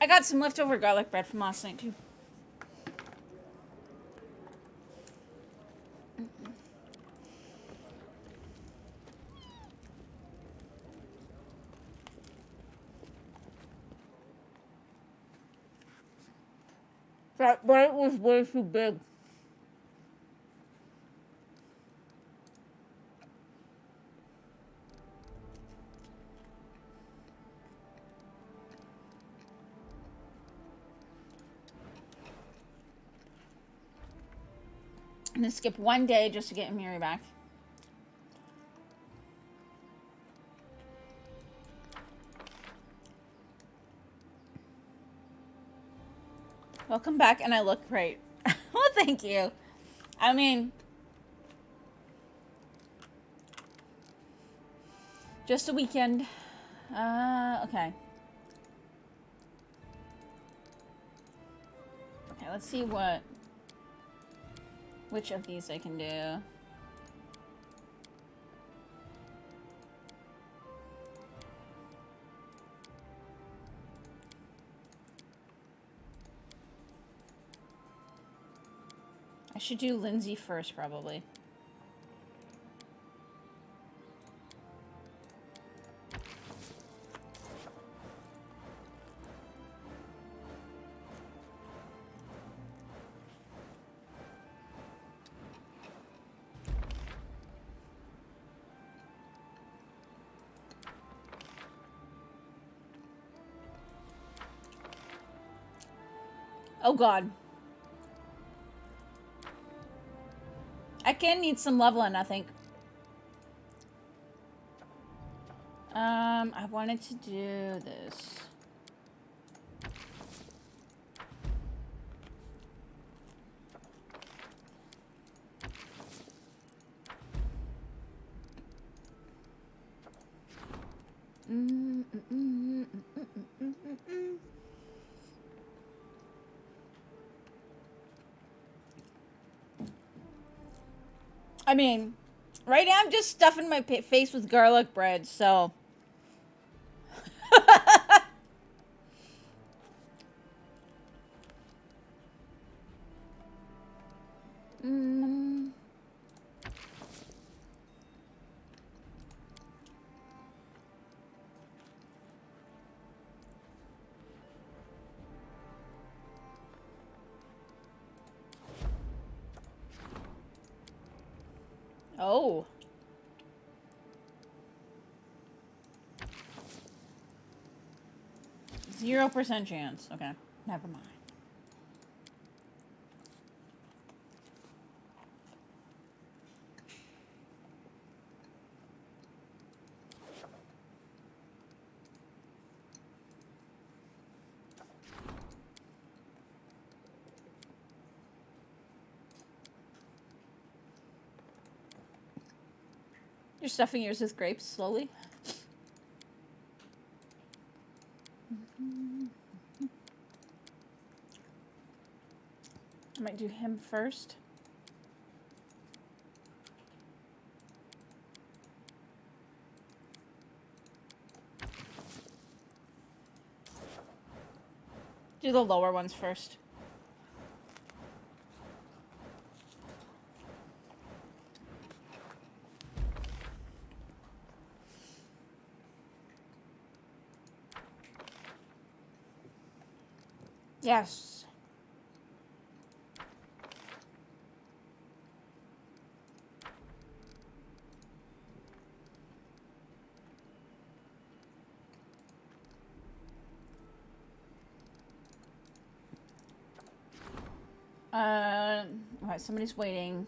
I got some leftover garlic bread from last night, too. That bite was way too big. I'm gonna skip one day just to get Miri back. Welcome back, and I look great. Well, thank you. I mean, just a weekend. Okay. Okay, let's see which of these I can do. I should do Lindsay first, probably. Oh god. I can need some leveling, I think. I wanted to do this. I mean, right now I'm just stuffing my face with garlic bread, so. Oh. 0% chance. Okay, never mind. You're stuffing yours with grapes slowly. I might do him first. Do the lower ones first. Yes. Alright, somebody's waiting.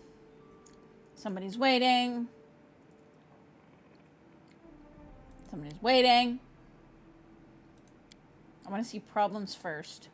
Somebody's waiting. Somebody's waiting. I want to see problems first.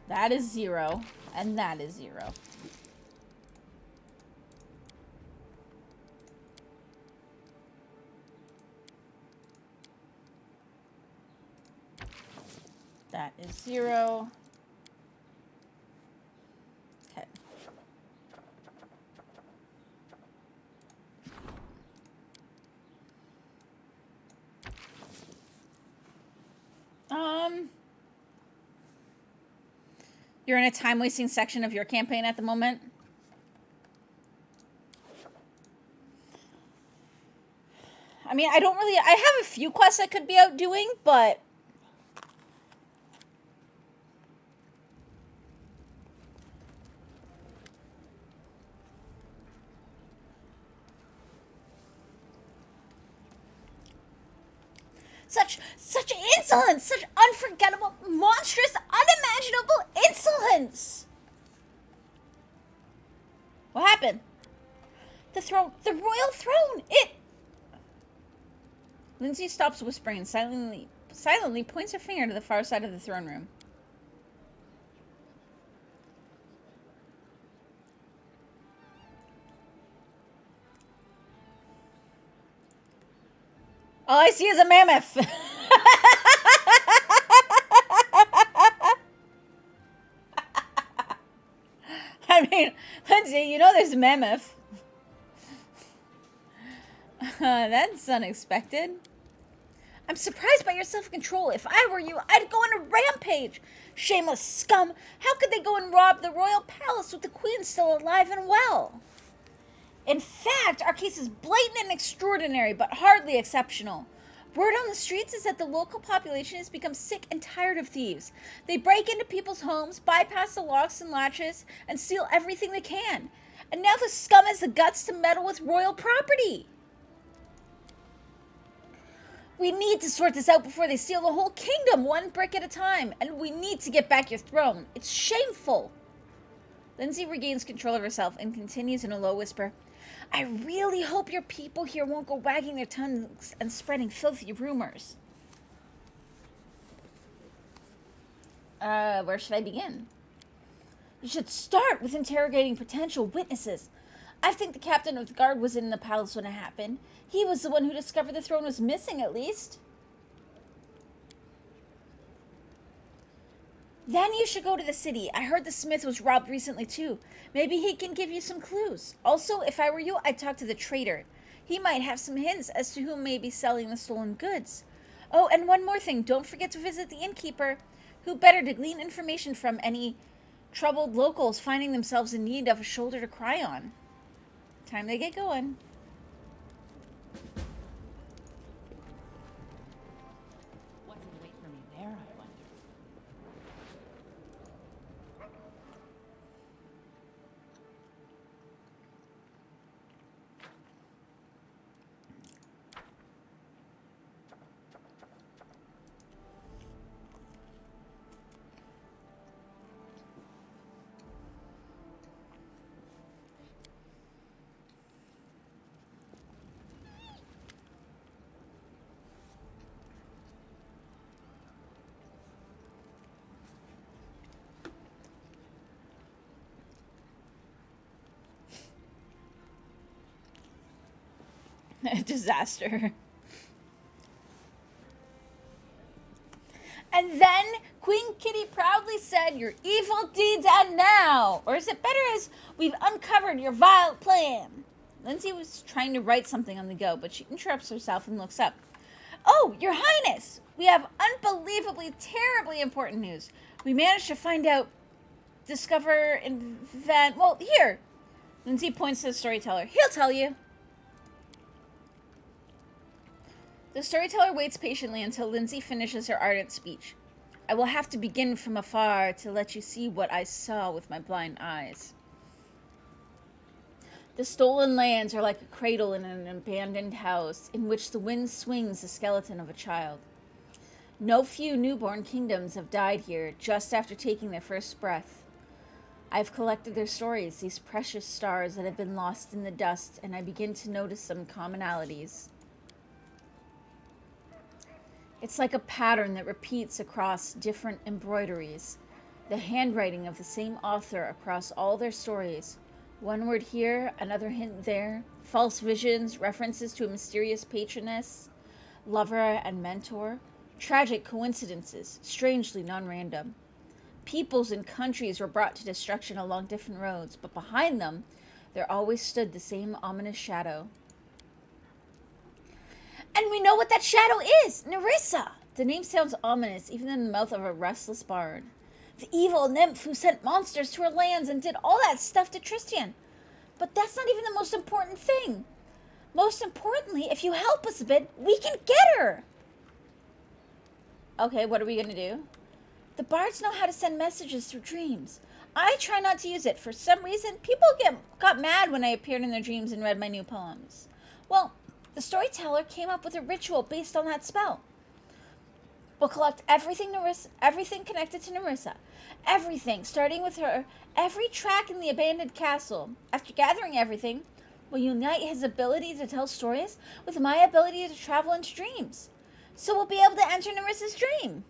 That is 0, and that is 0. That is 0. Okay. You're in a time-wasting section of your campaign at the moment? I mean, I have a few quests I could be out doing, but... Such insolence! Such unforgettable, monstrous, unimaginable insolence! What happened? The throne, the royal throne, it... Lindsay stops whispering and silently points her finger to the far side of the throne room. All I see is a mammoth. I mean, Lindsay, you know there's a mammoth. That's unexpected. I'm surprised by your self-control. If I were you, I'd go on a rampage. Shameless scum. How could they go and rob the royal palace with the queen still alive and well? In fact, our case is blatant and extraordinary, but hardly exceptional. Word on the streets is that the local population has become sick and tired of thieves. They break into people's homes, bypass the locks and latches, and steal everything they can. And now the scum has the guts to meddle with royal property. We need to sort this out before they steal the whole kingdom, one brick at a time. And we need to get back your throne. It's shameful. Lindsay regains control of herself and continues in a low whisper. I really hope your people here won't go wagging their tongues and spreading filthy rumors. Where should I begin? You should start with interrogating potential witnesses. I think the captain of the guard was in the palace when it happened. He was the one who discovered the throne was missing, at least. Then you should go to the city. I heard the smith was robbed recently, too. Maybe he can give you some clues. Also, if I were you, I'd talk to the trader. He might have some hints as to who may be selling the stolen goods. Oh, and one more thing. Don't forget to visit the innkeeper. Who better to glean information from any troubled locals finding themselves in need of a shoulder to cry on. Time they get going. What's in wait for me there, I wonder? Disaster. And then Queen Kitty proudly said, your evil deeds end now. Or is it better as we've uncovered your vile plan? Lindsay was trying to write something on the go, but she interrupts herself and looks up. Oh, your highness! We have unbelievably, terribly important news. We managed to find out, discover, invent... Well, here. Lindsay points to the storyteller. He'll tell you. The storyteller waits patiently until Lindsay finishes her ardent speech. I will have to begin from afar to let you see what I saw with my blind eyes. The stolen lands are like a cradle in an abandoned house in which the wind swings the skeleton of a child. No few newborn kingdoms have died here just after taking their first breath. I've collected their stories, these precious stars that have been lost in the dust, and I begin to notice some commonalities. It's like a pattern that repeats across different embroideries. The handwriting of the same author across all their stories. One word here, another hint there. False visions, references to a mysterious patroness, lover and mentor. Tragic coincidences, strangely non-random. Peoples and countries were brought to destruction along different roads, but behind them, there always stood the same ominous shadow. And we know what that shadow is! Nerissa! The name sounds ominous, even in the mouth of a restless bard. The evil nymph who sent monsters to her lands and did all that stuff to Tristan. But that's not even the most important thing. Most importantly, if you help us a bit, we can get her! Okay, what are we gonna do? The bards know how to send messages through dreams. I try not to use it. For some reason, people got mad when I appeared in their dreams and read my new poems. Well, the storyteller came up with a ritual based on that spell. We'll collect everything connected to Nerissa. Everything, starting with her, every track in the abandoned castle. After gathering everything, we'll unite his ability to tell stories with my ability to travel into dreams. So we'll be able to enter Nerissa's dream.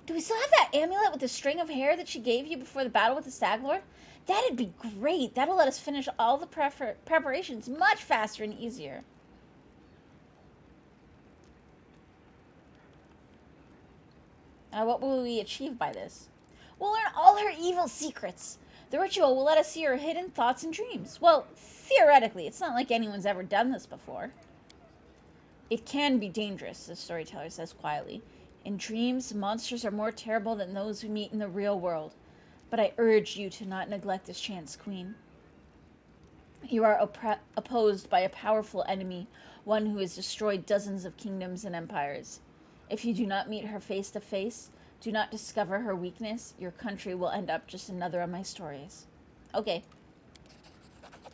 Do we still have that amulet with the string of hair that she gave you before the battle with the Stag Lord? That'd be great. That'll let us finish all the preparations much faster and easier. What will we achieve by this? We'll learn all her evil secrets. The ritual will let us see her hidden thoughts and dreams. Well, theoretically, it's not like anyone's ever done this before. It can be dangerous, the storyteller says quietly. In dreams, monsters are more terrible than those we meet in the real world. But I urge you to not neglect this chance, Queen. You are opposed by a powerful enemy, one who has destroyed dozens of kingdoms and empires. If you do not meet her face to face, do not discover her weakness, your country will end up just another of my stories. Okay.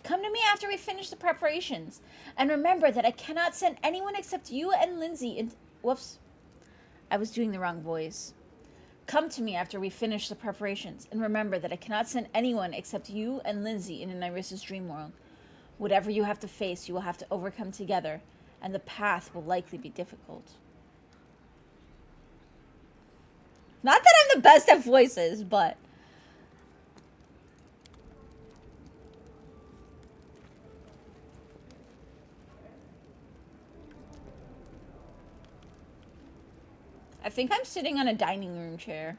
Come to me after we finish the preparations. And remember that I cannot send anyone except you and Lindsay in... Whoops. I was doing the wrong voice. Come to me after we finish the preparations. And remember that I cannot send anyone except you and Lindsay into Nerissa's dream world. Whatever you have to face, you will have to overcome together. And the path will likely be difficult. Not that I'm the best at voices, but... I think I'm sitting on a dining room chair.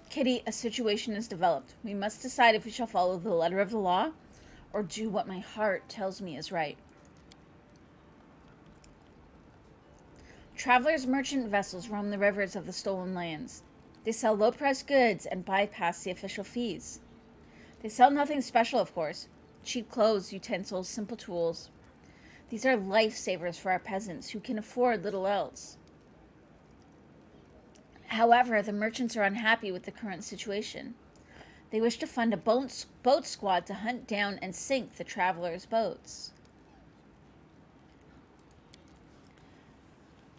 Kitty, a situation is developed. We must decide if we shall follow the letter of the law or do what my heart tells me is right. Travelers' merchant vessels roam the rivers of the stolen lands. They sell low-priced goods and bypass the official fees. They sell nothing special, of course. Cheap clothes, utensils, simple tools. These are lifesavers for our peasants who can afford little else. However, the merchants are unhappy with the current situation. They wish to fund a boat squad to hunt down and sink the travelers' boats.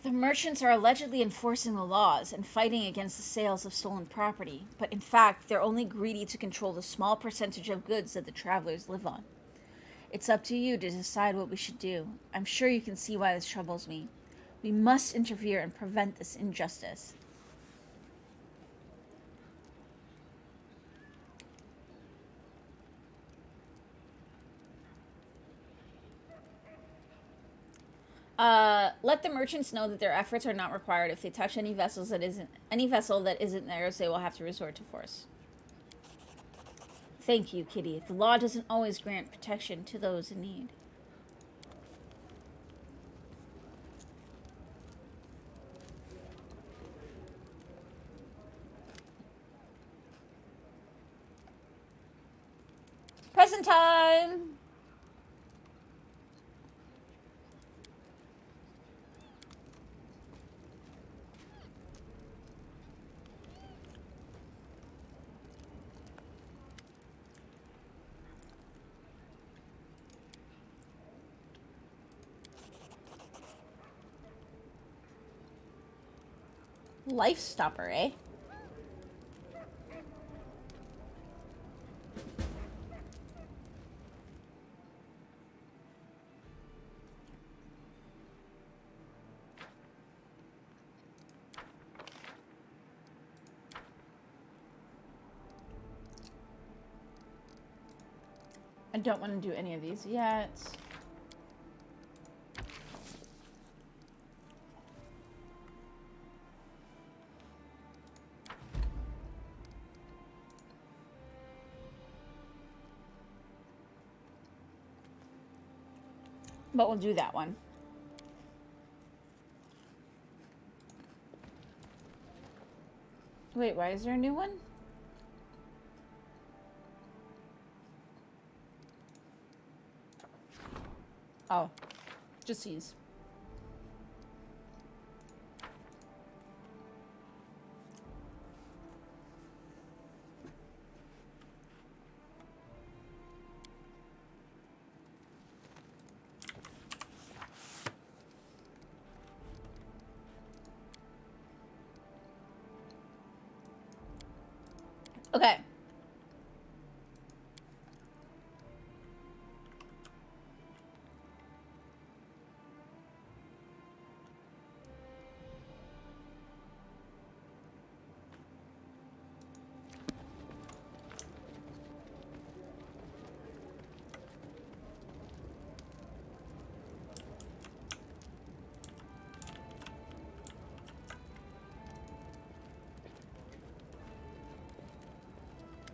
The merchants are allegedly enforcing the laws and fighting against the sales of stolen property, but in fact, they're only greedy to control the small percentage of goods that the travelers live on. It's up to you to decide what we should do. I'm sure you can see why this troubles me. We must interfere and prevent this injustice. Let the merchants know that their efforts are not required. If they touch any vessel that isn't theirs, they will have to resort to force. Thank you, Kitty. The law doesn't always grant protection to those in need. Present time! Life stopper, eh? I don't want to do any of these yet. But we'll do that one. Wait, why is there a new one? Oh, just these. Okay.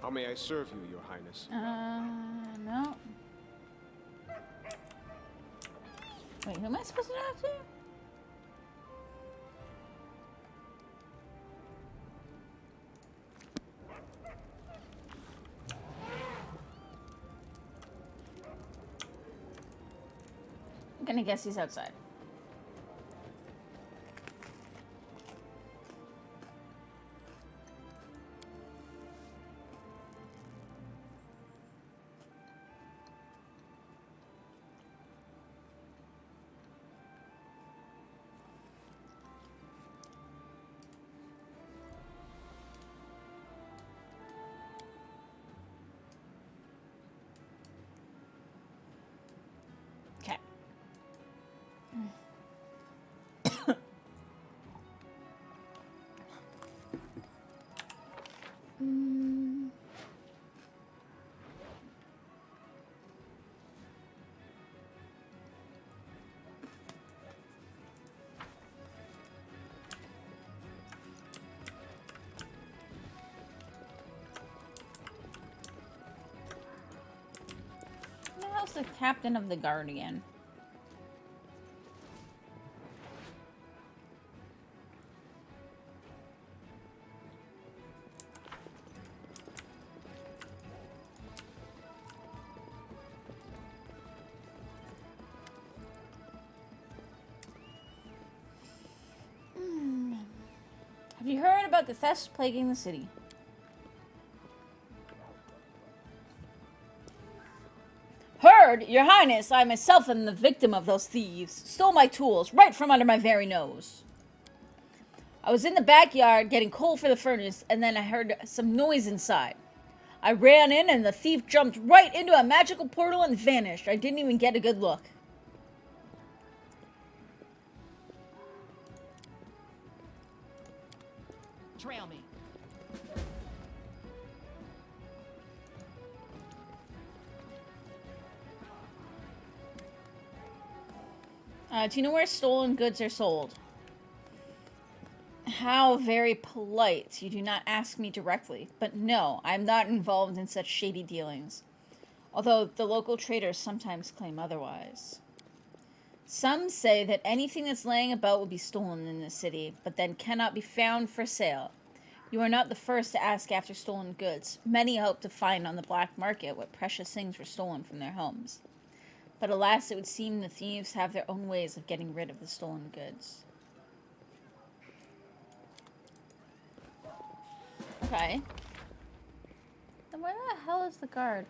How may I serve you, Your Highness? No. Wait, who am I supposed to talk to? I'm gonna guess he's outside. Okay. Who the hell's the captain of the Guardian? Have you heard about the thefts plaguing the city? Heard, Your Highness, I myself am the victim of those thieves. Stole my tools right from under my very nose. I was in the backyard getting coal for the furnace, and then I heard some noise inside. I ran in, and the thief jumped right into a magical portal and vanished. I didn't even get a good look. Trail me. Do you know where stolen goods are sold? How very polite. You do not ask me directly. But no, I'm not involved in such shady dealings. Although the local traders sometimes claim otherwise. Some say that anything that's laying about will be stolen in this city, but then cannot be found for sale. You are not the first to ask after stolen goods. Many hope to find on the black market what precious things were stolen from their homes. But alas, it would seem the thieves have their own ways of getting rid of the stolen goods. Okay. Then where the hell is the guard?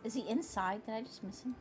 Is he inside? Did I just miss him?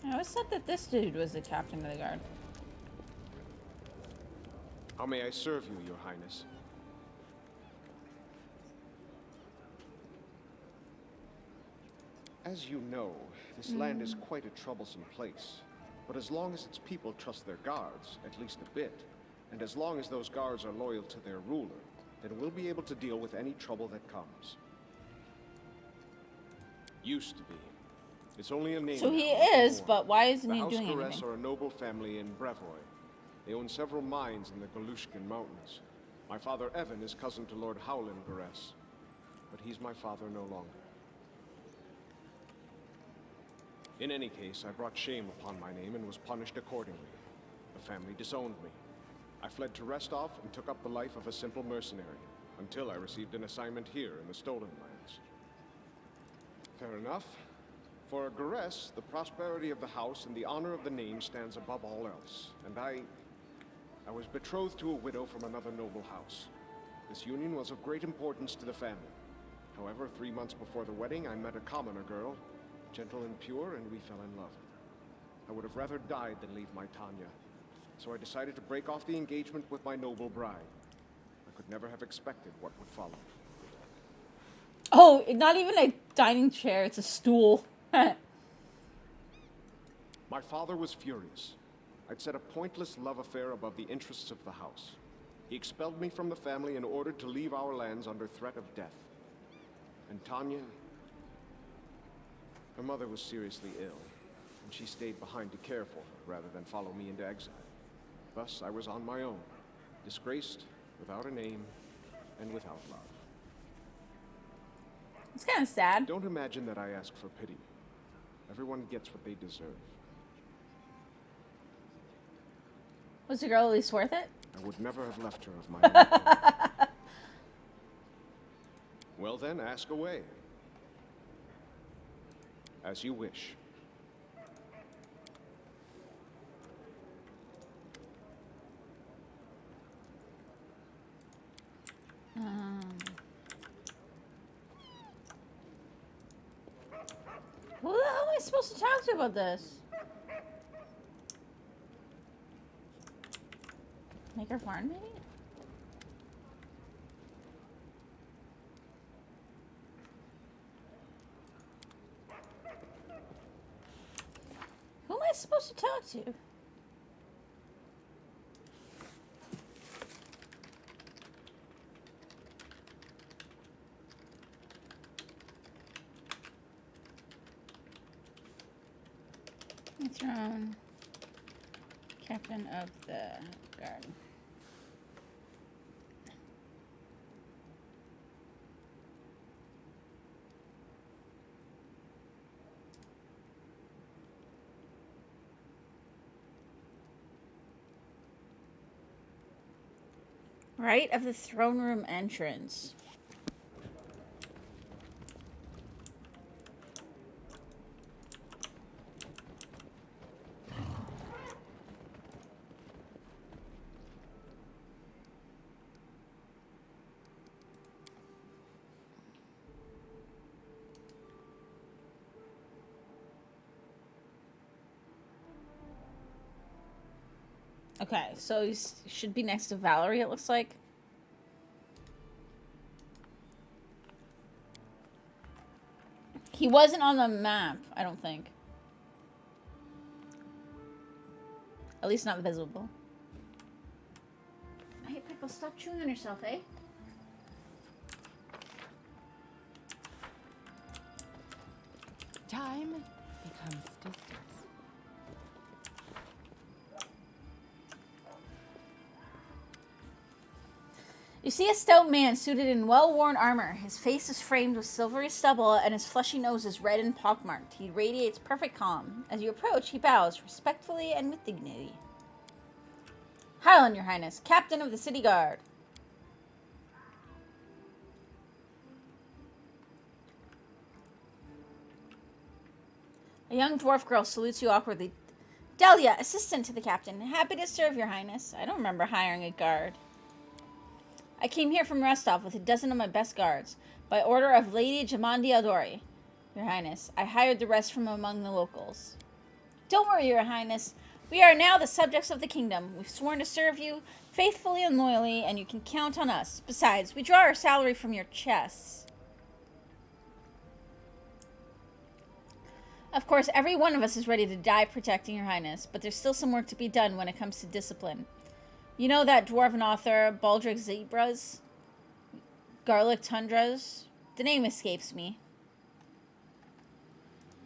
I always thought that this dude was the captain of the guard. How may I serve you, your highness? As you know, this land is quite a troublesome place. But as long as its people trust their guards, at least a bit, and as long as those guards are loyal to their ruler, then we'll be able to deal with any trouble that comes. Used to be. It's only a name. So he now, nothing is, more. but why isn't he The House doing Garess anything? are a noble family in Brevoy. They own several mines in the Galushkin Mountains. My father Evan is cousin to Lord Howland Garess, but he's my father no longer. In any case, I brought shame upon my name and was punished accordingly. The family disowned me. I fled to Restov and took up the life of a simple mercenary, until I received an assignment here in the Stolen Lands. Fair enough. For a Garess, the prosperity of the house and the honor of the name stands above all else, and I was betrothed to a widow from another noble house. This union was of great importance to the family. However, 3 months before the wedding, I met a commoner girl, gentle and pure, and we fell in love. I would have rather died than leave my Tanya, so I decided to break off the engagement with my noble bride. I could never have expected what would follow. Oh, not even a dining chair, it's a stool. My father was furious. I'd set a pointless love affair above the interests of the house. He expelled me from the family and ordered to leave our lands under threat of death. And Tanya, her mother was seriously ill, and she stayed behind to care for her rather than follow me into exile. Thus, I was on my own, disgraced, without a name, and without love. It's kind of sad. Don't imagine that I ask for pity. Everyone gets what they deserve. Was the girl at least worth it? I would never have left her of my own accord. Well then, ask away. As you wish. Who the hell am I supposed to talk to about this? Maker Farm, maybe? Who am I supposed to talk to? Throne. Captain of the Guard. Right of the throne room entrance. Okay, so he should be next to Valerie, it looks like. He wasn't on the map, I don't think. At least not visible. Hey, Pickle, stop chewing on yourself, eh? Time becomes distance. You see a stout man suited in well-worn armor. His face is framed with silvery stubble, and his fleshy nose is red and pockmarked. He radiates perfect calm. As you approach, he bows respectfully and with dignity. Highland, Your Highness, Captain of the City Guard. A young dwarf girl salutes you awkwardly. Delia, assistant to the captain. Happy to serve, Your Highness. I don't remember hiring a guard. I came here from Rostov with a dozen of my best guards, by order of Lady Jamandi Aldori, Your Highness. I hired the rest from among the locals. Don't worry, Your Highness. We are now the subjects of the kingdom. We've sworn to serve you faithfully and loyally, and you can count on us. Besides, we draw our salary from your chests. Of course, every one of us is ready to die protecting Your Highness, but there's still some work to be done when it comes to discipline. You know that dwarven author, Baldric Zebras? Garlic Tundras? The name escapes me.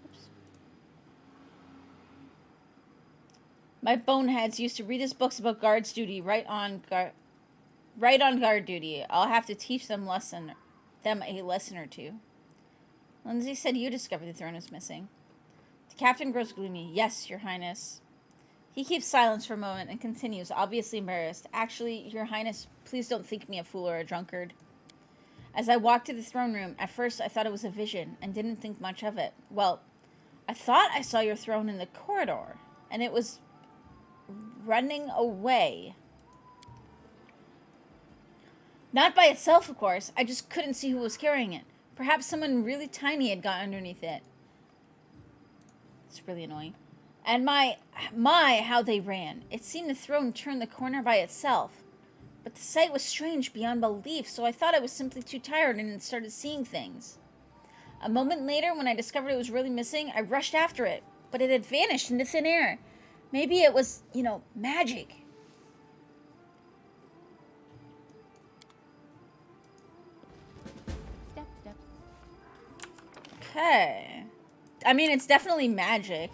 Oops. My boneheads used to read his books about guards' duty right on guard duty. I'll have to teach them a lesson or two. Lindsay said you discovered the throne is missing. The captain grows gloomy. Yes, Your Highness. He keeps silence for a moment and continues, obviously embarrassed. Actually, Your Highness, please don't think me a fool or a drunkard. As I walked to the throne room, at first I thought it was a vision and didn't think much of it. Well, I thought I saw your throne in the corridor, and it was running away. Not by itself, of course. I just couldn't see who was carrying it. Perhaps someone really tiny had got underneath it. It's really annoying. And my, how they ran. It seemed the throne turned the corner by itself. But the sight was strange beyond belief, so I thought I was simply too tired and started seeing things. A moment later, when I discovered it was really missing, I rushed after it, but it had vanished into thin air. Maybe it was, magic. Steps. Okay. I mean, it's definitely magic.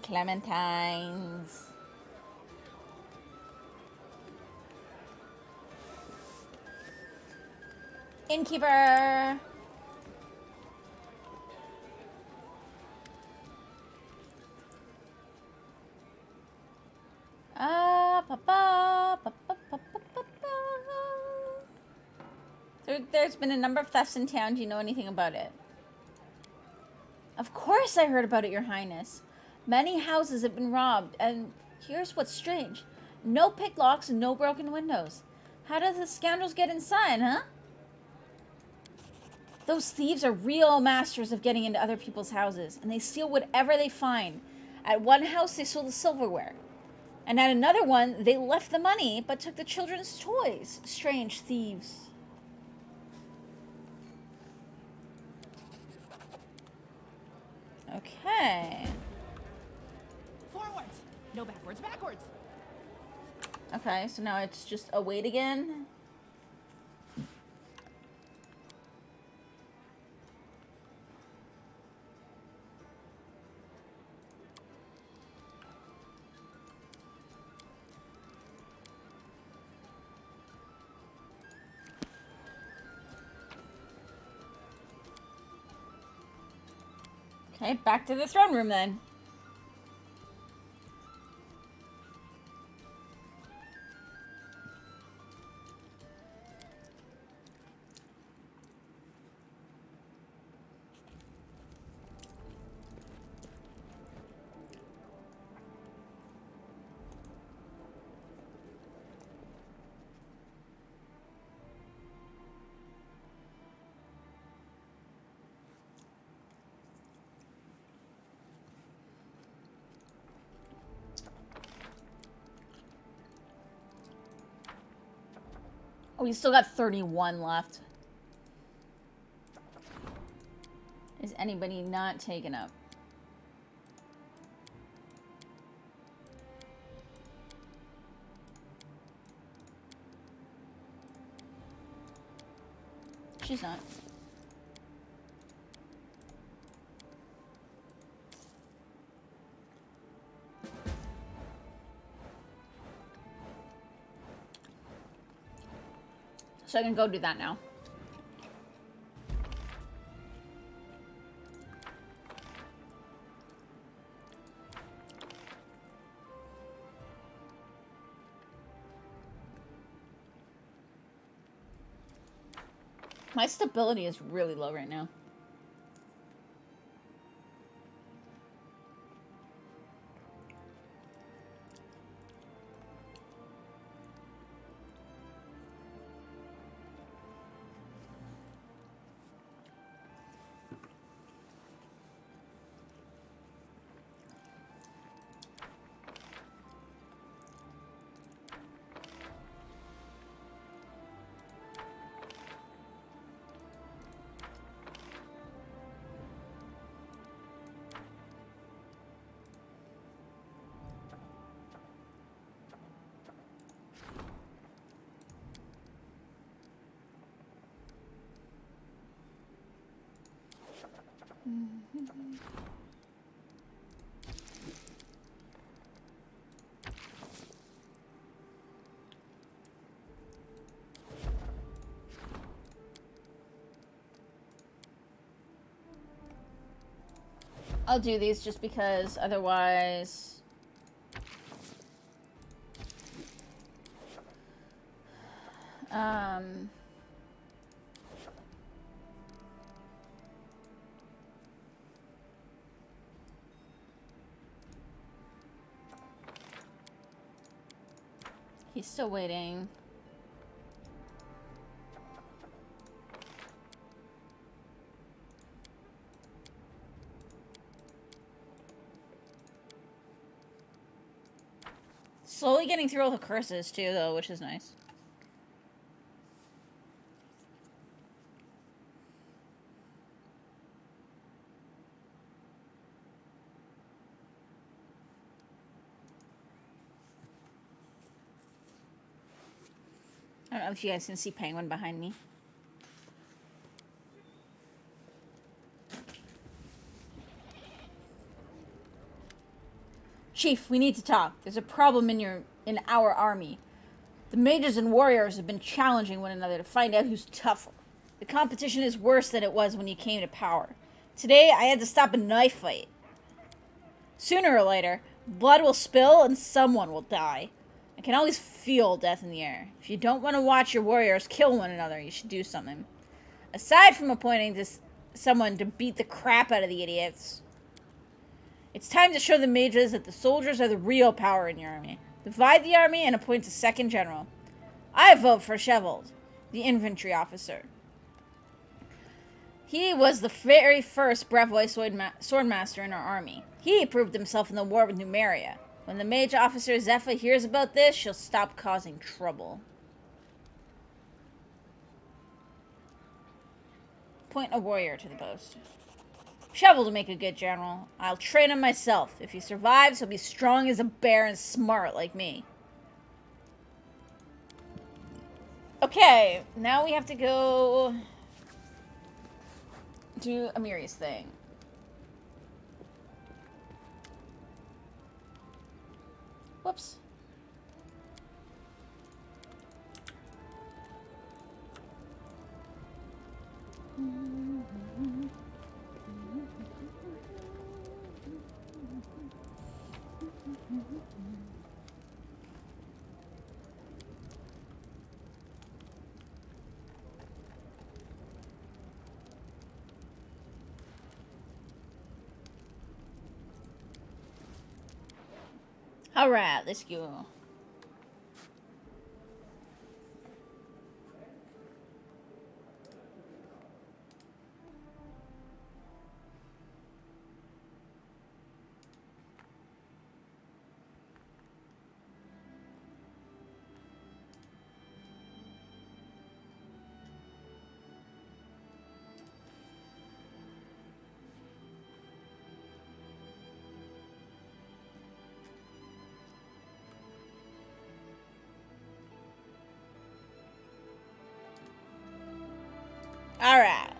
Clementines. Innkeeper. There's been a number of thefts in town. Do you know anything about it? Of course I heard about it, Your Highness. Many houses have been robbed, and here's what's strange. No picklocks and no broken windows. How do the scoundrels get inside, huh? Those thieves are real masters of getting into other people's houses, and they steal whatever they find. At one house, they stole the silverware. And at another one, they left the money, but took the children's toys. Strange thieves. Okay. Forwards. No backwards. Okay, so now it's just a wait again. Okay, back to the throne room then. Oh, we still got 31 left. Is anybody not taken up? She's not. So I can go do that now. My stability is really low right now. I'll do these just because otherwise... He's still waiting. Slowly getting through all the curses too, though, which is nice. I don't know if you guys can see Penguin behind me. Chief, we need to talk. There's a problem in our army. The mages and warriors have been challenging one another to find out who's tougher. The competition is worse than it was when you came to power. Today, I had to stop a knife fight. Sooner or later, blood will spill and someone will die. I can always feel death in the air. If you don't want to watch your warriors kill one another, you should do something. Aside from appointing someone to beat the crap out of the idiots, it's time to show the mages that the soldiers are the real power in your army. Divide the army and appoint a second general. I vote for Shevald, the infantry officer. He was the very first Brevoy swordmaster in our army. He proved himself in the war with Numeria. When the mage officer Zepha hears about this, she'll stop causing trouble. Appoint a warrior to the post. Shevald will make a good general. I'll train him myself. If he survives, he'll be strong as a bear and smart like me. Okay, now we have to go do Amiri's thing. Whoops. Alright, let's go. Alright.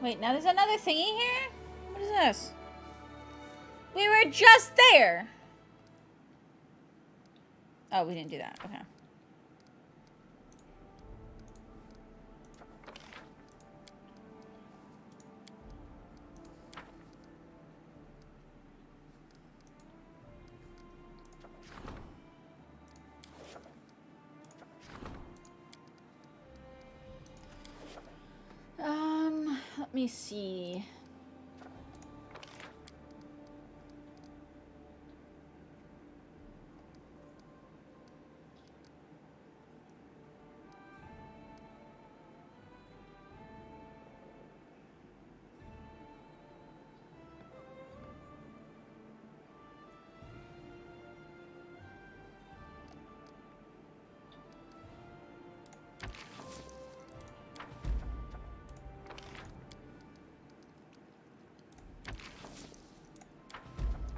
Wait, now there's another thingy here? What is this? We were just there! Oh, we didn't do that. Okay. let me see.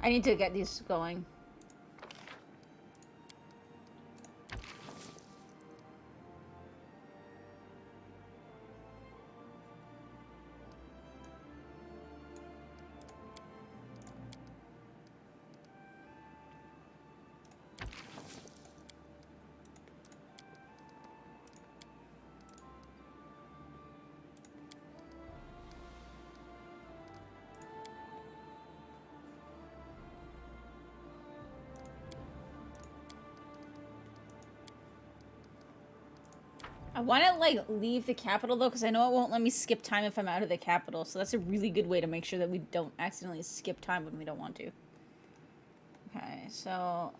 I need to get these going. I want to, like, leave the capital, though, because I know it won't let me skip time if I'm out of the capital. So that's a really good way to make sure that we don't accidentally skip time when we don't want to. Okay, so...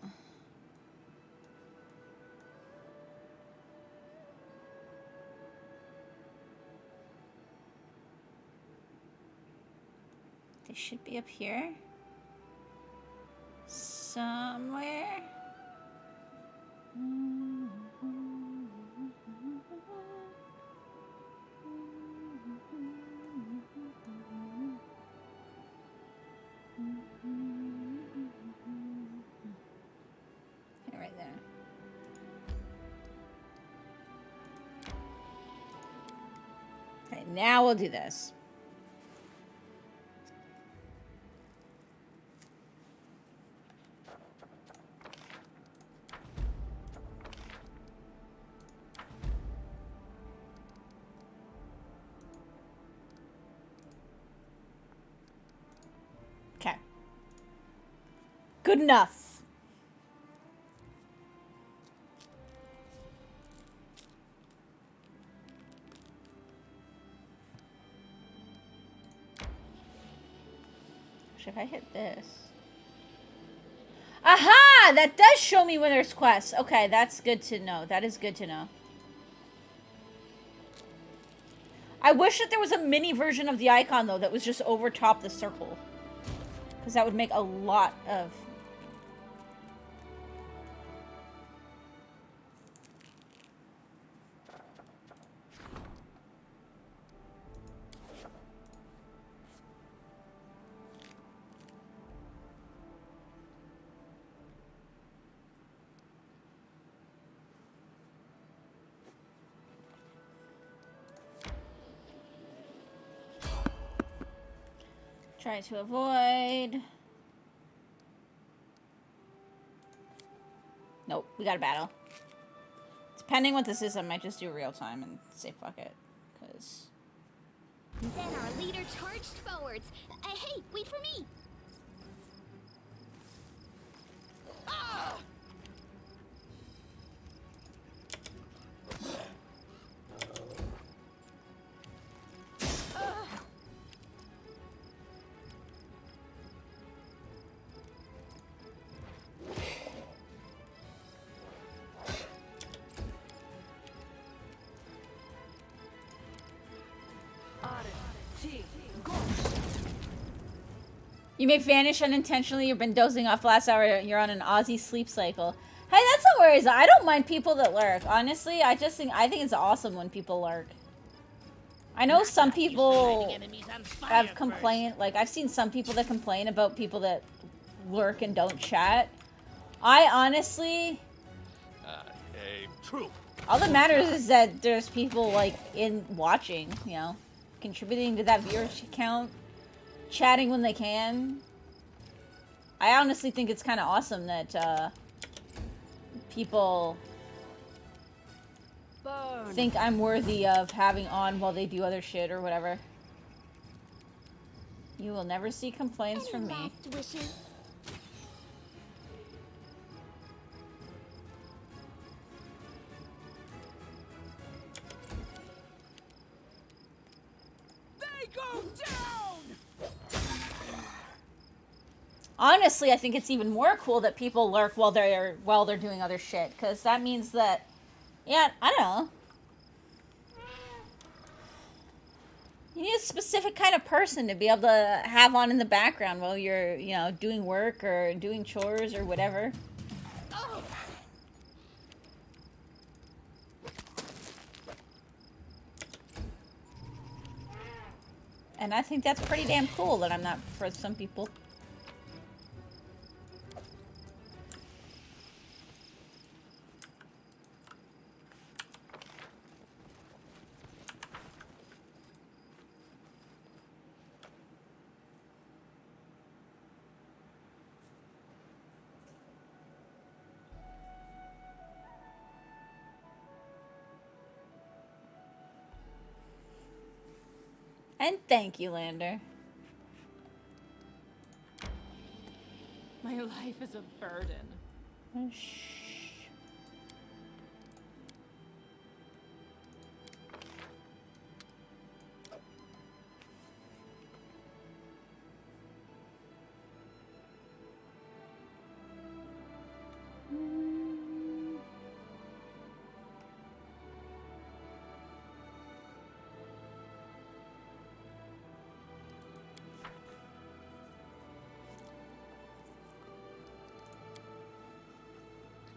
they should be up here. Somewhere. Okay, right there. Okay, now we'll do this. Okay. Good enough. If I hit this. Aha! That does show me when there's quests. Okay, that's good to know. That is good to know. I wish that there was a mini version of the icon, though, that was just over top the circle. Because that would make a lot of... Try to avoid. Nope, we got a battle. Depending what this is, I might just do real time and say fuck it. Because... Then our leader charged forwards. Hey, wait for me! Ah! You may vanish unintentionally. You've been dozing off last hour. You're on an Aussie sleep cycle. Hey, that's no worries. I don't mind people that lurk. Honestly, I think it's awesome when people lurk. I know some people have complained. Like, I've seen some people that complain about people that lurk and don't chat. I honestly... all that matters is that there's people, like, in watching, you know, contributing to that viewership count. Chatting when they can. I honestly think it's kind of awesome that people think I'm worthy of having on while they do other shit or whatever. You will never see complaints from me. Last wishes? Thank Go down! Honestly, I think it's even more cool that people lurk while they're doing other shit, because that means that, yeah, I don't know. You need a specific kind of person to be able to have on in the background while you're, you know, doing work or doing chores or whatever. And I think that's pretty damn cool that I'm not for some people. And thank you, Lander. My life is a burden. Shh.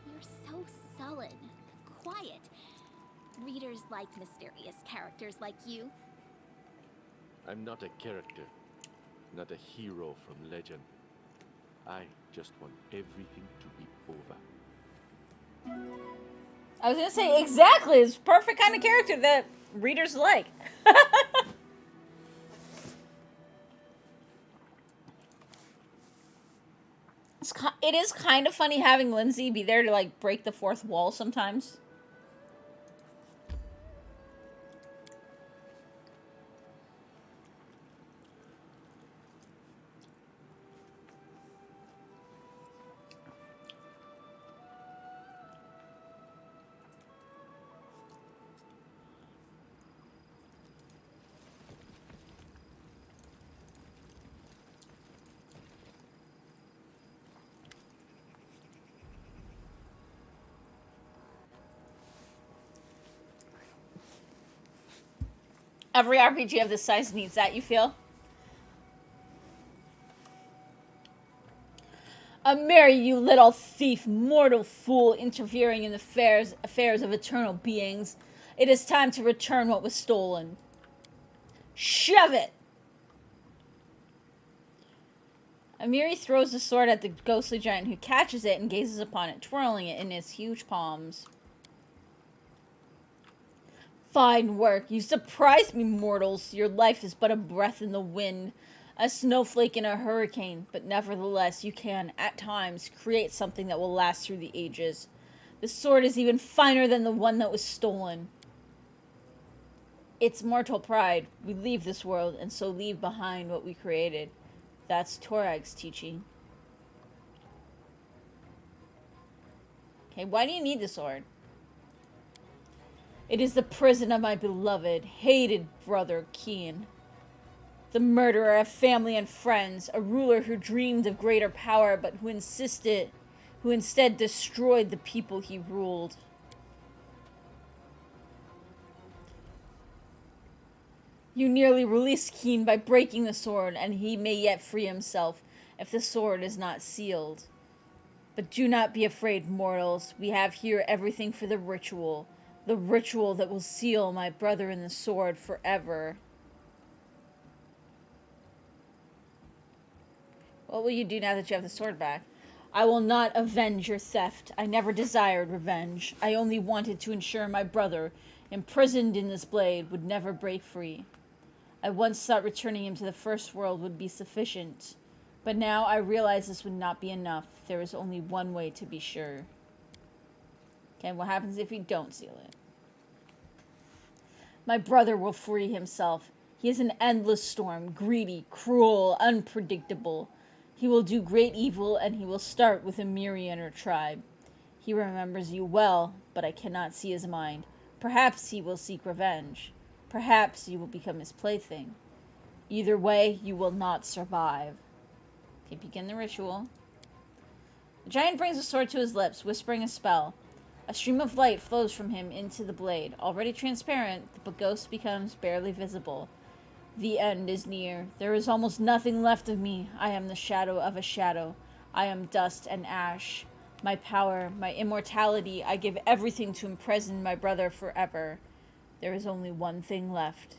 You're so sullen, quiet. Readers like mysterious characters like you. I'm not a character, not a hero from legend. I just want everything to be over. I was gonna say, exactly, it's perfect kind of character that readers like. It is kind of funny having Lindsay be there to, like, break the fourth wall sometimes. Every RPG of this size needs that, you feel? Mary, you little thief, mortal fool, interfering in the affairs of eternal beings. It is time to return what was stolen. Shove it! Amiri throws the sword at the ghostly giant, who catches it and gazes upon it, twirling it in his huge palms. Fine work. You surprised me, mortals. Your life is but a breath in the wind, a snowflake in a hurricane, but nevertheless you can, at times, create something that will last through the ages. The sword is even finer than the one that was stolen. It's mortal pride. We leave this world, and so leave behind what we created. That's Torag's teaching. Okay, why do you need the sword? It is the prison of my beloved, hated brother, Keen. The murderer of family and friends, a ruler who dreamed of greater power, but who instead destroyed the people he ruled. You nearly released Keen by breaking the sword, and he may yet free himself if the sword is not sealed. But do not be afraid, mortals. We have here everything for the ritual that will seal my brother in the sword forever. What will you do now that you have the sword back? I will not avenge your theft. I never desired revenge. I only wanted to ensure my brother, imprisoned in this blade, would never break free. I once thought returning him to the first world would be sufficient, but now I realize this would not be enough. There is only one way to be sure. Okay, what happens if you don't seal it? My brother will free himself. He is an endless storm, greedy, cruel, unpredictable. He will do great evil, and he will start with a Mirian or tribe. He remembers you well, but I cannot see his mind. Perhaps he will seek revenge. Perhaps you will become his plaything. Either way, you will not survive. Okay, begin the ritual. The giant brings a sword to his lips, whispering a spell. A stream of light flows from him into the blade. Already transparent, the ghost becomes barely visible. The end is near. There is almost nothing left of me. I am the shadow of a shadow. I am dust and ash. My power, my immortality, I give everything to imprison my brother forever. There is only one thing left.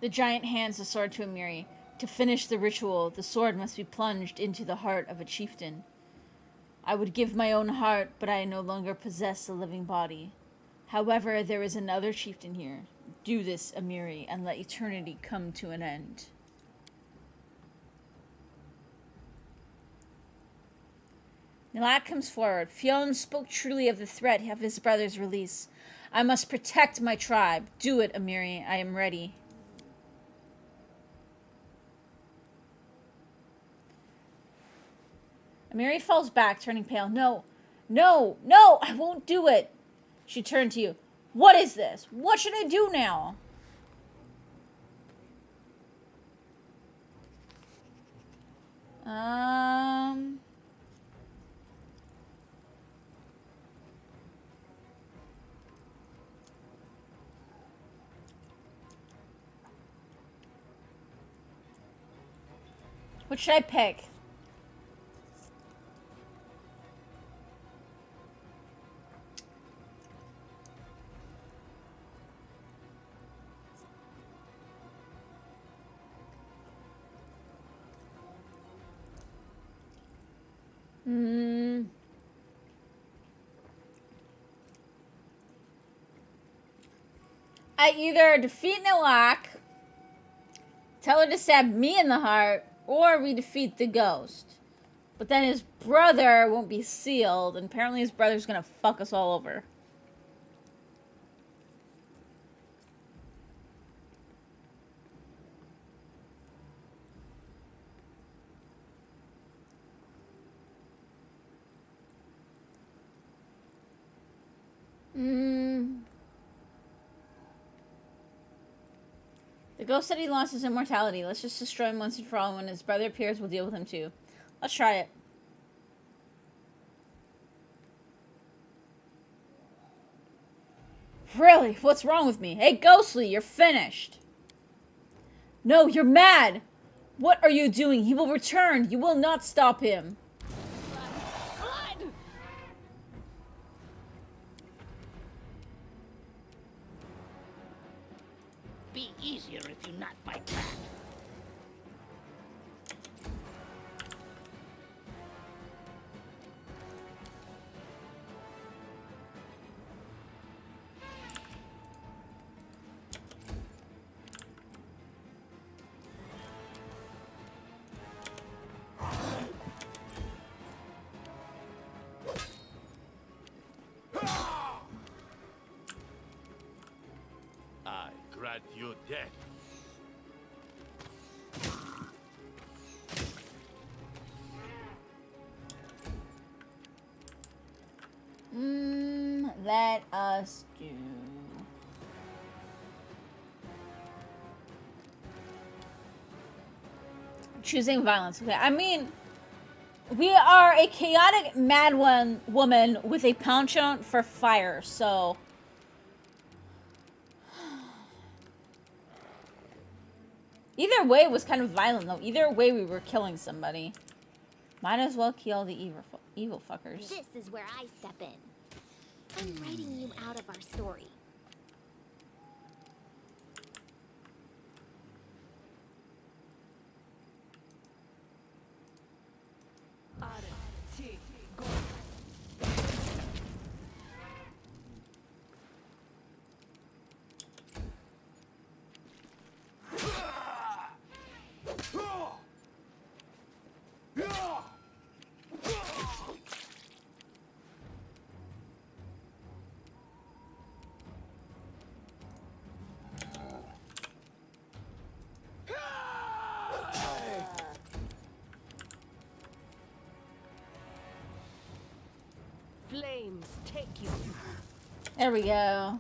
The giant hands the sword to Amiri. To finish the ritual, the sword must be plunged into the heart of a chieftain. I would give my own heart, but I no longer possess a living body. However, there is another chieftain here. Do this, Amiri, and let eternity come to an end. Nilak comes forward. Fionn spoke truly of the threat of his brother's release. I must protect my tribe. Do it, Amiri. I am ready. Amiri falls back, turning pale. No, no, no, I won't do it. She turned to you. What is this? What should I do now? What should I pick? I either defeat Nilak, tell her to stab me in the heart, or we defeat the ghost. But then his brother won't be sealed, and apparently his brother's gonna fuck us all over. The ghost said he lost his immortality. Let's just destroy him once and for all. When his brother appears, we'll deal with him too. Let's try it. Really? What's wrong with me? Hey, Ghostly, you're finished. No, you're mad. What are you doing? He will return. You will not stop him. Blood! Be easier if you not fight back. I grant you death. Let us do. Choosing violence. Okay, I mean, we are a chaotic mad woman with a penchant for fire, so. Either way was kind of violent, though. Either way, we were killing somebody. Might as well kill the evil fuckers. This is where I step in. I'm writing you out of our story. Flames take you. There we go.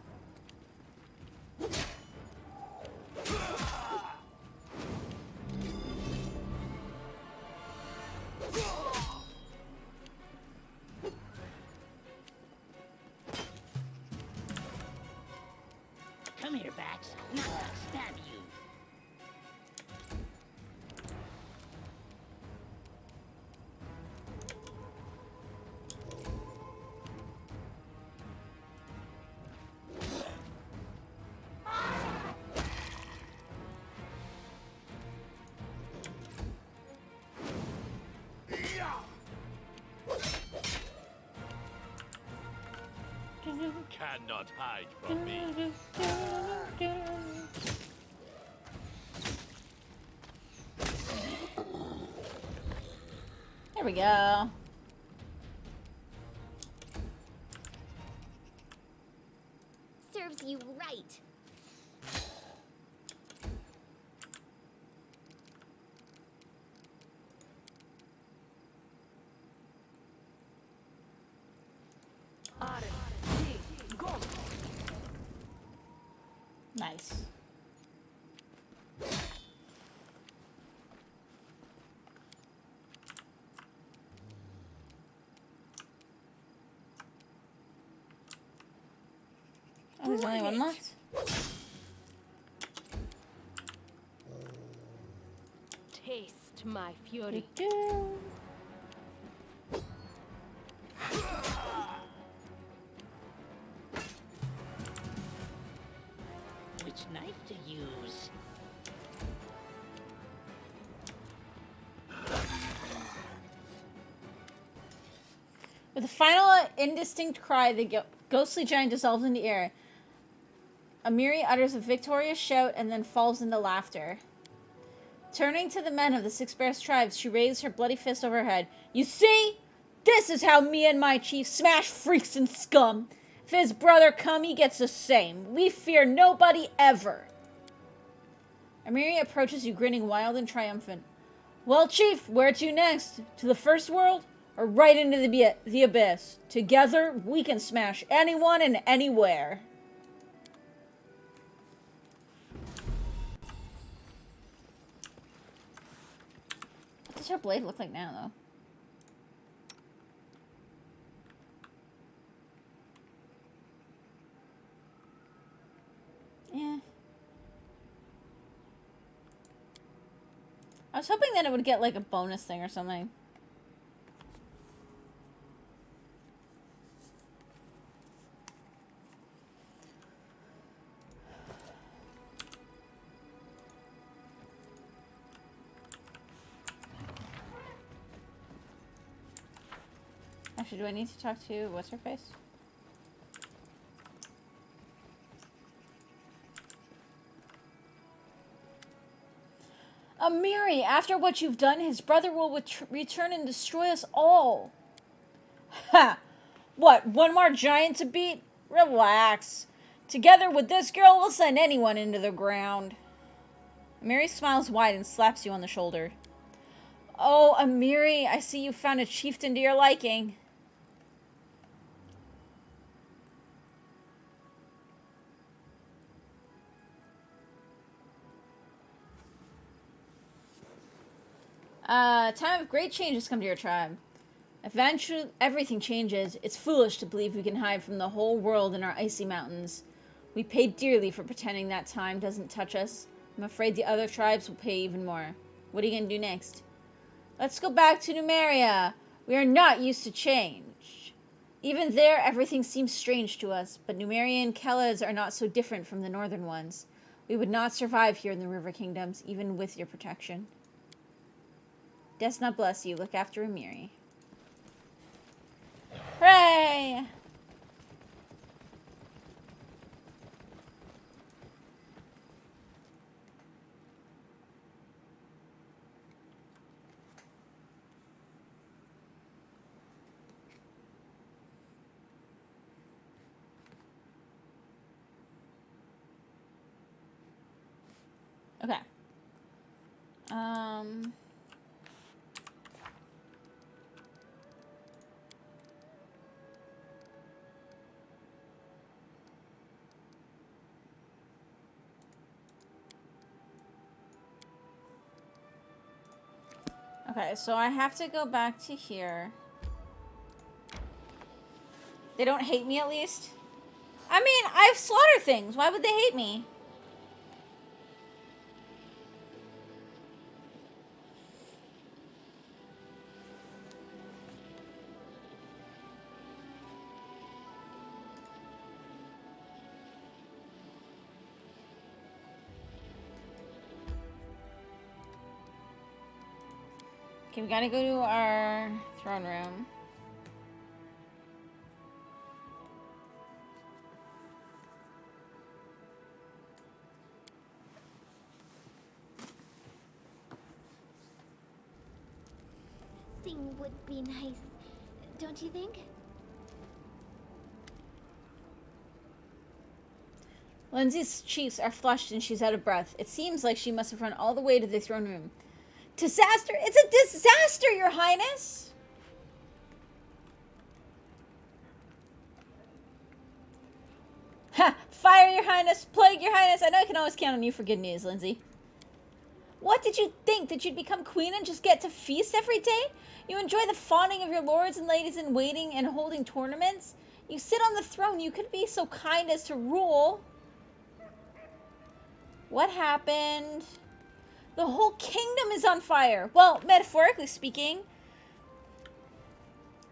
cannot hide from me. There we go. Serves you right. Nice. Oh, there's only one left. Taste my fury. Which knife to use? With a final indistinct cry, the ghostly giant dissolves in the air. Amiri utters a victorious shout and then falls into laughter. Turning to the men of the Six Bears tribes, she raised her bloody fist over her head. You see? This is how me and my chief smash freaks and scum. If his brother come, he gets the same. We fear nobody ever. Amiri approaches you, grinning wild and triumphant. Well, chief, where to next? To the first world? Or right into the abyss? Together, we can smash anyone and anywhere. What does her blade look like now, though? Yeah. I was hoping that it would get, like, a bonus thing or something. Actually, do I need to talk to what's her face? Amiri, after what you've done, his brother will return and destroy us all. Ha! What, one more giant to beat? Relax. Together with this girl, we'll send anyone into the ground. Amiri smiles wide and slaps you on the shoulder. Oh, Amiri, I see you found a chieftain to your liking. Time of great change has come to your tribe. Eventually, everything changes. It's foolish to believe we can hide from the whole world in our icy mountains. We paid dearly for pretending that time doesn't touch us. I'm afraid the other tribes will pay even more. What are you going to do next? Let's go back to Numeria. We are not used to change. Even there, everything seems strange to us, but Numerian Kellas are not so different from the northern ones. We would not survive here in the River Kingdoms, even with your protection. Desna bless you. Look after Amiri. Hooray! Okay. Okay, so I have to go back to here. They don't hate me, at least? I mean, I've slaughtered things. Why would they hate me? Okay, we gotta go to our throne room. something would be nice, don't you think? Lindsay's cheeks are flushed and she's out of breath. It seems like she must have run all the way to the throne room. Disaster? It's a disaster, Your Highness! Ha! Fire, Your Highness! Plague, Your Highness! I know I can always count on you for good news, Lindsay. What did you think? That you'd become queen and just get to feast every day? You enjoy the fawning of your lords and ladies in waiting and holding tournaments? You sit on the throne. You could be so kind as to rule. What happened? The whole kingdom is on fire. Well, metaphorically speaking.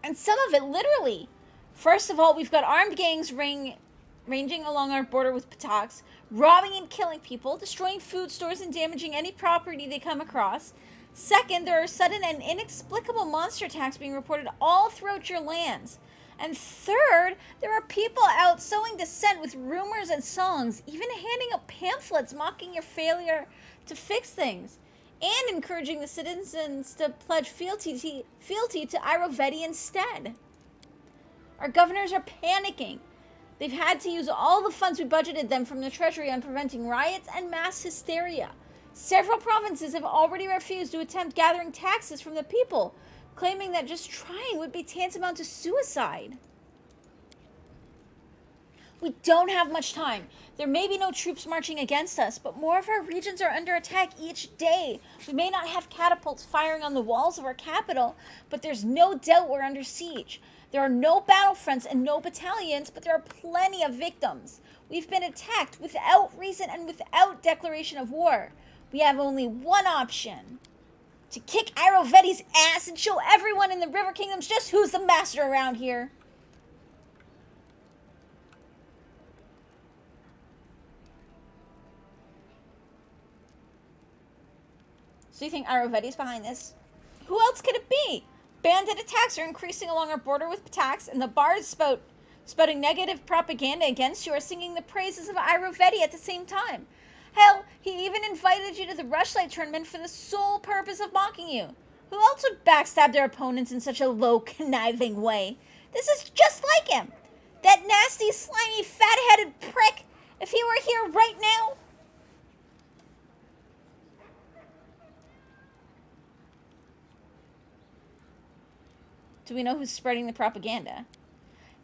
And some of it literally. First of all, we've got armed gangs ranging along our border with Pataks, robbing and killing people, destroying food stores and damaging any property they come across. Second, there are sudden and inexplicable monster attacks being reported all throughout your lands. And third, there are people out sowing dissent with rumors and songs, even handing out pamphlets mocking your failure to fix things, and encouraging the citizens to pledge fealty to Irovetti instead. Our governors are panicking. They've had to use all the funds we budgeted them from the treasury on preventing riots and mass hysteria. Several provinces have already refused to attempt gathering taxes from the people, claiming that just trying would be tantamount to suicide. We don't have much time. There may be no troops marching against us, but more of our regions are under attack each day. We may not have catapults firing on the walls of our capital, but there's no doubt we're under siege. There are no battlefronts and no battalions, but there are plenty of victims. We've been attacked without reason and without declaration of war. We have only one option. To kick Irovetti's ass and show everyone in the River Kingdoms just who's the master around here. So you think Irovetti's behind this? Who else could it be? Bandit attacks are increasing along our border with Pataks, and the bards spouting negative propaganda against you are singing the praises of Irovetti at the same time. Hell, he even invited you to the Rushlight tournament for the sole purpose of mocking you. Who else would backstab their opponents in such a low, conniving way? This is just like him. That nasty, slimy, fat-headed prick. If he were here right now... Do we know who's spreading the propaganda?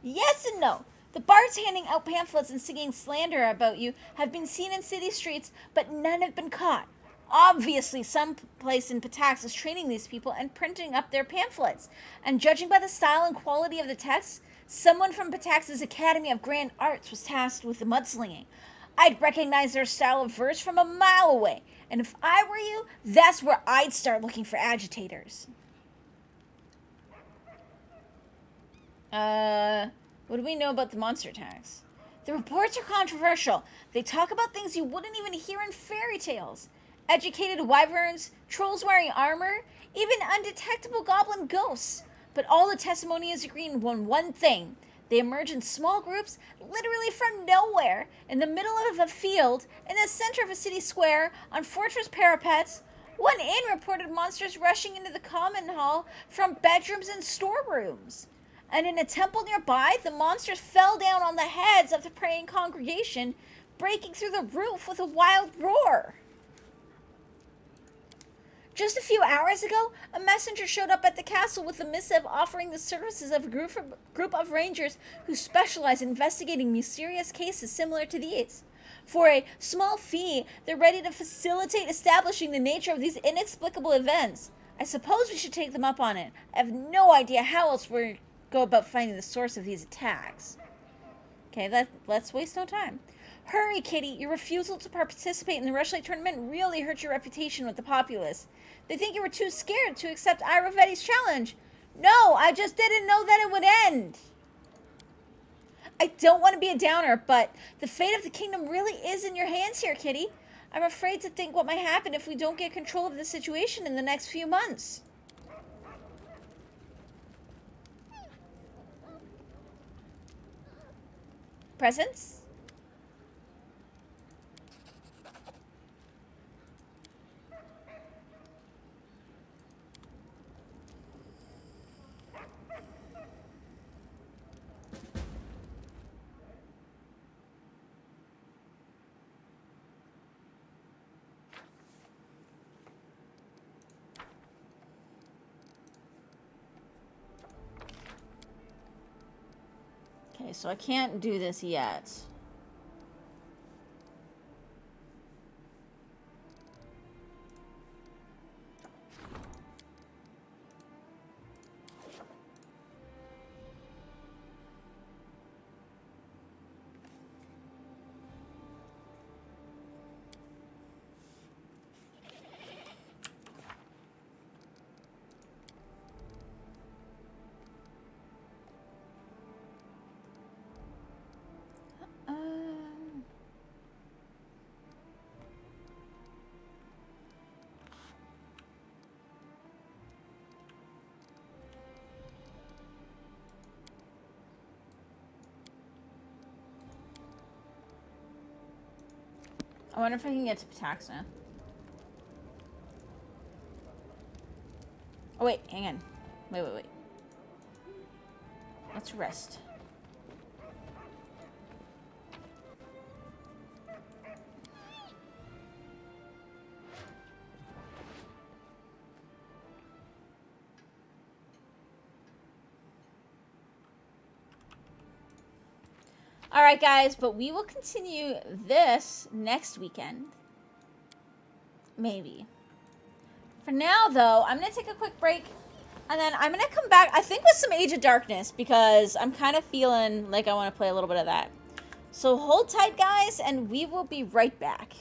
Yes and no. The bards handing out pamphlets and singing slander about you have been seen in city streets, but none have been caught. Obviously, some place in Pataks is training these people and printing up their pamphlets. And judging by the style and quality of the text, someone from Pataks' Academy of Grand Arts was tasked with the mudslinging. I'd recognize their style of verse from a mile away. And if I were you, that's where I'd start looking for agitators. What do we know about the monster attacks? The reports are controversial. They talk about things you wouldn't even hear in fairy tales. Educated wyverns, trolls wearing armor, even undetectable goblin ghosts. But all the testimony is agreeing on one thing. They emerge in small groups, literally from nowhere, in the middle of a field, in the center of a city square, on fortress parapets. One inn reported monsters rushing into the common hall from bedrooms and storerooms. And in a temple nearby, the monsters fell down on the heads of the praying congregation, breaking through the roof with a wild roar. Just a few hours ago, a messenger showed up at the castle with a missive offering the services of a group of rangers who specialize in investigating mysterious cases similar to these. For a small fee, they're ready to facilitate establishing the nature of these inexplicable events. I suppose we should take them up on it. I have no idea how else we're go about finding the source of these attacks. Okay, let's waste no time. Hurry, Kitty. Your refusal to participate in the Rushlight tournament really hurt your reputation with the populace. They think you were too scared to accept Irovetti's challenge. No, I just didn't know that it would end. I don't want to be a downer, but the fate of the kingdom really is in your hands here, Kitty. I'm afraid to think what might happen if we don't get control of the situation in the next few months. Presents? Okay, so I can't do this yet. I wonder if I can get to Pataxna. Oh, wait, hang on. Wait. Let's rest. Alright, guys, but we will continue this next weekend. Maybe. For now, though, I'm going to take a quick break. And then I'm going to come back, I think, with some Age of Darkness. Because I'm kind of feeling like I want to play a little bit of that. So hold tight, guys, and we will be right back.